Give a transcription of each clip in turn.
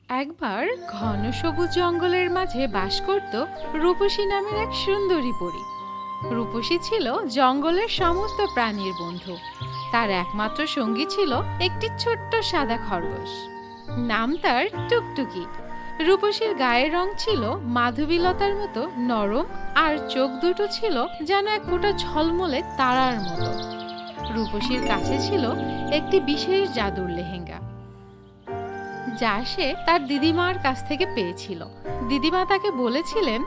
একবার ঘন সবুজ জঙ্গলের মাঝে বাস করত রূপসী নামের এক সুন্দরী পরী। রূপসী ছিল জঙ্গলের সমস্ত প্রাণীর বন্ধু। তার একমাত্র সঙ্গী ছিল একটি ছোট্ট সাদা খরগোশ। নাম তার টুকটুকি। রূপসীর গায়ের রং ছিল মাধবীলতার মতো নরম, আর চোখ দুটো ছিল যেন এক ফোঁটা ঝলমলে তারার মতো। রূপসীর কাছে ছিল একটি বিশেষ জাদুর লেহেঙ্গা, যা সে তার দিদিমার কাছ থেকে পেয়েছিল। দিদিমা তাকে বলেছিলেন,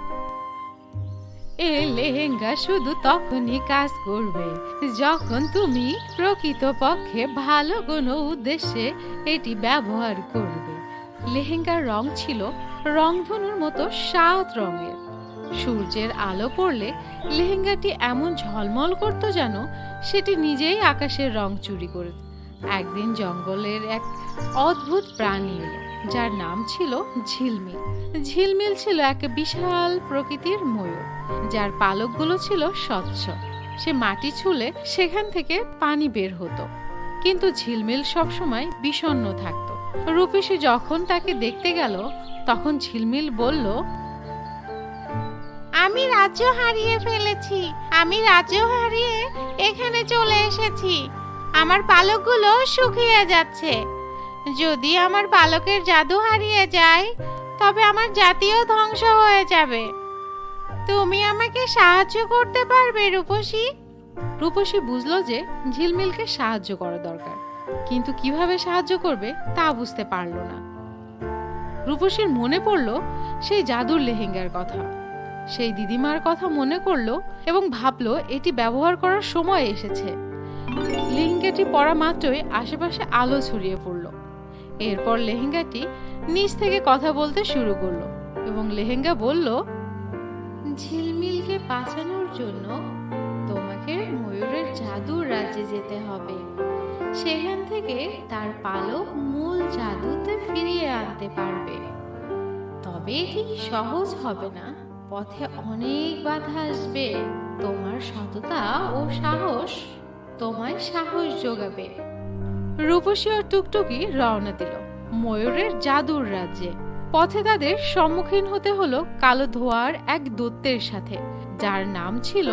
এই লেহেঙ্গা শুধু তখনই কাজ করবে যখন তুমি প্রকৃতপক্ষে ভালো কোনো উদ্দেশ্যে এটি ব্যবহার করবে। লেহেঙ্গার রং ছিল রংধনুর মতো 7 রঙের। সূর্যের আলো পড়লে লেহেঙ্গাটি এমন ঝলমল করত যেন সেটি নিজেই আকাশের রং চুরি করে। একদিন জঙ্গলের এক অদ্ভুত প্রাণী এলো, যার নাম ছিল ঝিলমিল। ঝিলমিল ছিল এক বিশাল প্রকৃতির ময়ূর, যার পালকগুলো ছিল স্বচ্ছ। সে মাটি ছুঁলে সেখান থেকে পানি বের হতো, কিন্তু ঝিলমিল সবসময় বিষণ্ণ থাকত। রূপসী যখন তাকে দেখতে গেল, তখন ঝিলমিল বলল, আমি রাজ্য হারিয়ে ফেলেছি। আমি রাজ্য হারিয়ে এখানে চলে এসেছি। আমার পালকগুলো শুকিয়ে যাচ্ছে। যদি আমার পালকের জাদু হারিয়ে যায়, তবে আমার জাতিও ধ্বংস হয়ে যাবে। তুমি আমাকে সাহায্য করতে পারবে রূপসী? রূপসী বুঝলো যে ঝিলমিলকে সাহায্য করা দরকার, কিন্তু কিভাবে সাহায্য করবে তা বুঝতে পারল না। রূপসীর মনে পড়ল সেই জাদুর লেহেঙ্গার কথা। সেই দিদিমার কথা মনে করলো এবং ভাবলো এটি ব্যবহার করার সময় এসেছে। লেহেঙ্গাটি পরা মাত্রই আশেপাশে আলো ছড়িয়ে পড়ল। এরপর লেহেঙ্গাটি নিচ থেকে কথা বলতে শুরু করলো এবং লেহেঙ্গা বলল, ঝিলমিলকে বাঁচানোর জন্য তোমাকে ময়ূরের জাদুর রাজ্যে যেতে হবে। সেখান থেকে তার পালক মূল জাদুতে ফিরিয়ে আনতে পারবে। তবে এটি সহজ হবে না, পথে অনেক বাধা আসবে। তোমার সততা ও সাহস তোমায় সাহস যোগাবে। রূপসী ও টুকটুকি রওনা দিল ময়ূরের জাদুর রাজ্যে। পথে তাদের সম্মুখীন হতে হলো কালো ধোঁয়ার এক দৈত্যের সাথে, যার নাম ছিল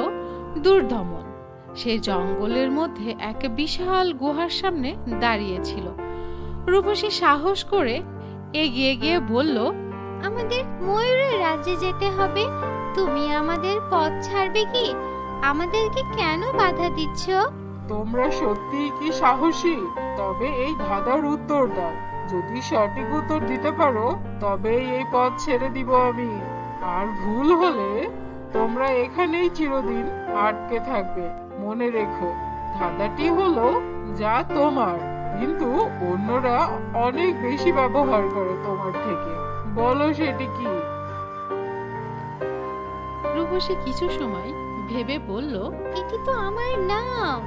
দুর্দমন। সে জঙ্গলের মধ্যে এক বিশাল গুহার সামনে দাঁড়িয়েছিল। রূপসী সাহস করে এগিয়ে গিয়ে বলল, আমাদের ময়ূরের রাজ্যে যেতে হবে। তুমি আমাদের পথ ছাড়বে কি? আমাদেরকে কেন বাধা দিচ্ছ? তোমরা সত্যিই কি সাহসী? তবে এই ধাঁধার উত্তর দাও। যদি সঠিক উত্তর দিতে পারো, তবে এই পথ ছেড়ে দিব আমি। আর ভুল হলে তোমরা এখানেই চিরদিন আটকে থাকবে। মনে রেখো, ধাঁধাটি হলো যা তোমার, কিন্তু অন্যরা অনেক বেশি ব্যবহার করে তোমার থেকে। বলো সেটি কি? রূপসী কিছু সময় ভেবে বলল, এটি তো আমার নাম।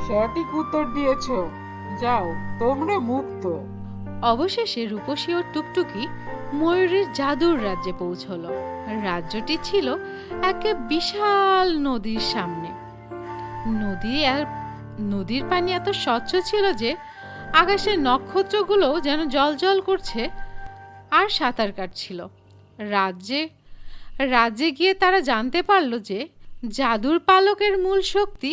সঠিক উত্তর দিয়েছো। যাও, তোমরা মুক্ত। অবশেষে রূপসী ও টুকটুকি ময়ূরের জাদুর রাজ্যে পৌঁছলো। রাজ্যটি ছিল এক বিশাল নদীর সামনে। নদীর পানি এত স্বচ্ছ ছিল যে আকাশের নক্ষত্রগুলো যেন জ্বলজ্বল করছে আর সাঁতার কাটছিল। রাজ্যে গিয়ে তারা জানতে পারল যে জাদুর পালকের মূল শক্তি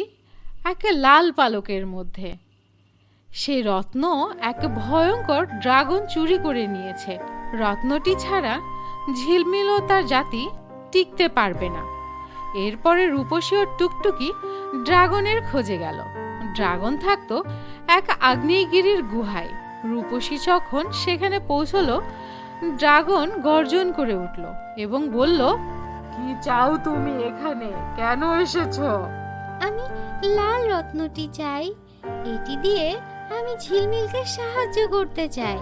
এক লাল পালকের মধ্যে। সেই রত্ন এক ভয়ঙ্কর ড্রাগন চুরি করে নিয়েছে। রত্নটি ছাড়া ঝিলমিল ও তার জাতি টিকতে পারবে না। এরপরে রূপসী ও টুকটুকি ড্রাগনের খোঁজে গেল। ড্রাগন থাকতো এক আগ্নেয়গিরির গুহায়। রূপসী যখন সেখানে পৌঁছলো, ড্রাগন গর্জন করে উঠল এবং বলল, কি চাও তুমি এখানে? কেন এসেছো? আমি লাল রত্নটি চাই। এটি দিয়ে আমি ঝিলমিলকে সাহায্য করতে চাই।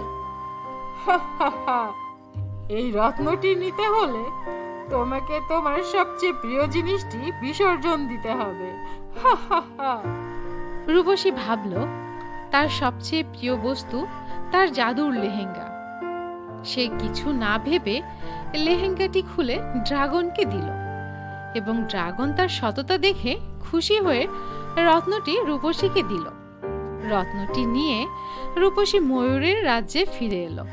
এই রত্নটি নিতে হলে তোমাকে তোমার সবচেয়ে প্রিয় জিনিসটি বিসর্জন দিতে হবে। রূপসী ভাবল তার সবচেয়ে প্রিয় বস্তু তার জাদুর লেহেঙ্গা। সে কিছু না ভেবে লেহেঙ্গাটি খুলে ড্রাগনকে দিল এবং ড্রাগন তার সততা দেখে খুশি হয়ে রত্নটি রূপসীকে দিল। রত্নটি নিয়ে রূপসী ময়ূরের রাজ্যে ফিরে এলো।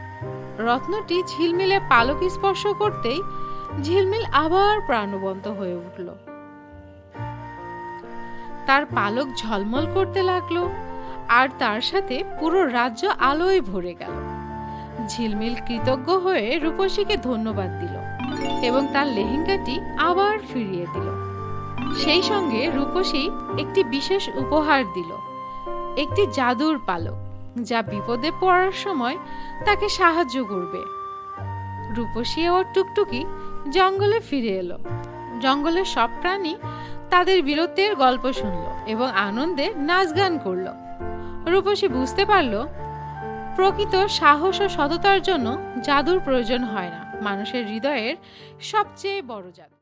রত্নটি ঝিলমিলে পালক স্পর্শ করতেই ঝিলমিল আবার প্রাণবন্ত হয়ে উঠল। তার পালক ঝলমল করতে লাগলো, আর তার সাথে পুরো রাজ্য আলোয় ভরে গেল। ঝিলমিল কৃতজ্ঞ হয়ে রূপসীকে ধন্যবাদ দিল এবং তার লেহেঙ্গাটি আবার ফিরিয়ে দিল। সেই সঙ্গে রূপসী একটি বিশেষ উপহার দিল, একটি জাদুর পালক, যা বিপদে পড়ার সময় তাকে সাহায্য করবে। রূপসী ও টুকটুকি জঙ্গলে ফিরে এলো। জঙ্গলের সব প্রাণী তাদের বীরত্বের গল্প শুনলো এবং আনন্দে নাচ গান করলো। রূপসী বুঝতে পারলো প্রকৃত সাহস ও সততার জন্য জাদুর প্রয়োজন হয় না, মানুষের হৃদয়ের সবচেয়ে বড় জাদু।